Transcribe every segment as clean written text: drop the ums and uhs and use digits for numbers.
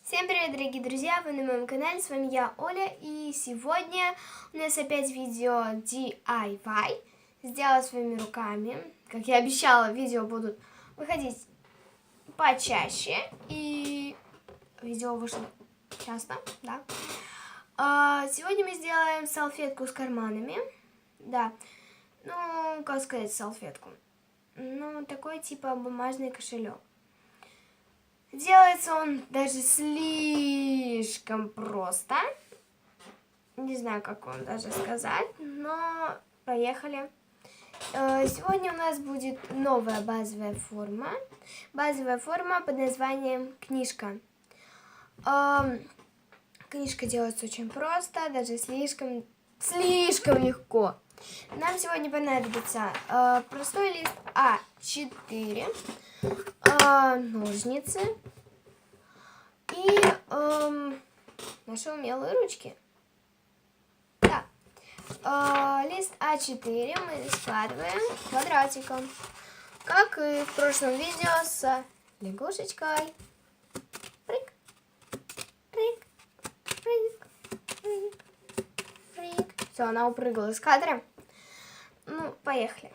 Всем привет, дорогие друзья! Вы на моем канале, с вами я, Оля, и сегодня у нас опять видео DIY. Сделала своими руками. Как я обещала, видео будут выходить почаще, и видео вышло часто, да. Сегодня мы сделаем салфетку с карманами, да. Ну, как сказать салфетку? Ну, такой типа бумажный кошелек. Делается он даже слишком просто. Не знаю, как вам даже сказать, но поехали. Сегодня у нас будет новая базовая форма. Базовая форма под названием книжка. Книжка делается очень просто, даже слишком легко. Нам сегодня понадобится простой лист А4, ножницы и наши умелые ручки. Да. Лист А4 мы складываем квадратиком, как и в прошлом видео с лягушечкой. Прыг, прыг, прыг, прыг, прыг. Все, она упрыгала из кадра. Ну, поехали.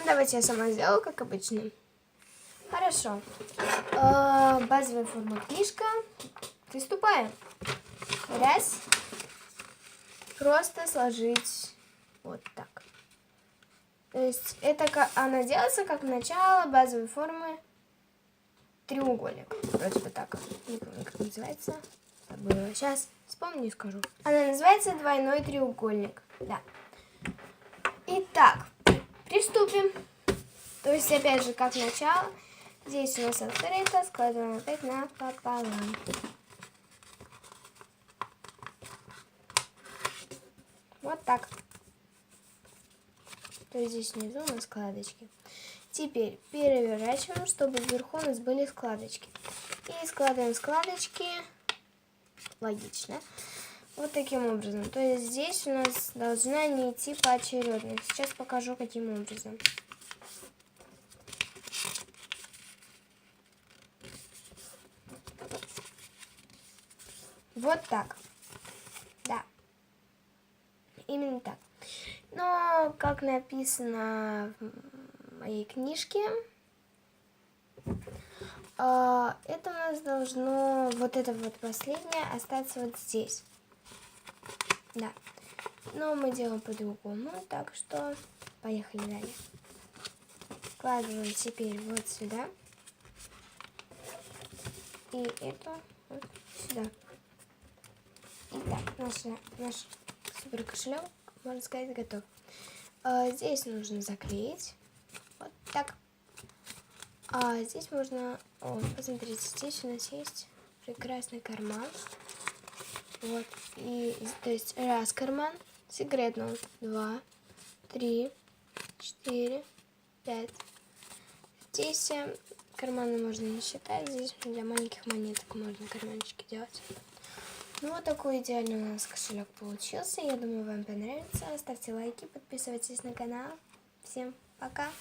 Давайте я сама сделаю, как обычно. Хорошо. Базовая форма книжка. Приступаем. Раз. Просто сложить вот так. То есть это она делается как начало базовой формы треугольник. Вроде бы так. Не помню, как называется. Забыла. Сейчас вспомню и скажу. Она называется двойной треугольник. Да. Итак, приступим. То есть, опять же, как начало. Здесь у нас открыто, складываем опять напополам. Вот так. То есть здесь внизу у нас складочки. Теперь переворачиваем, чтобы вверху у нас были складочки. И складываем складочки. Логично. Вот таким образом. То есть здесь у нас должна не идти поочередно. Сейчас покажу, каким образом. Вот так. Да. Именно так. Но, как написано в моей книжке, это у нас должно, вот это вот последнее, остаться вот здесь. Да. Но мы делаем по-другому. Так что, поехали далее. Складываем теперь вот сюда. И это вот сюда. Итак, наш супер кошелек, можно сказать, готов. Здесь нужно заклеить. Вот так. Здесь можно... посмотрите, здесь у нас есть прекрасный карман. Вот. И, то есть, раз карман секретный. 2, 3, 4, 5. Здесь карманы можно не считать. Здесь для маленьких монеток можно карманчики делать. Ну, вот такой идеальный у нас кошелек получился. Я думаю, вам понравится. Ставьте лайки, подписывайтесь на канал. Всем пока!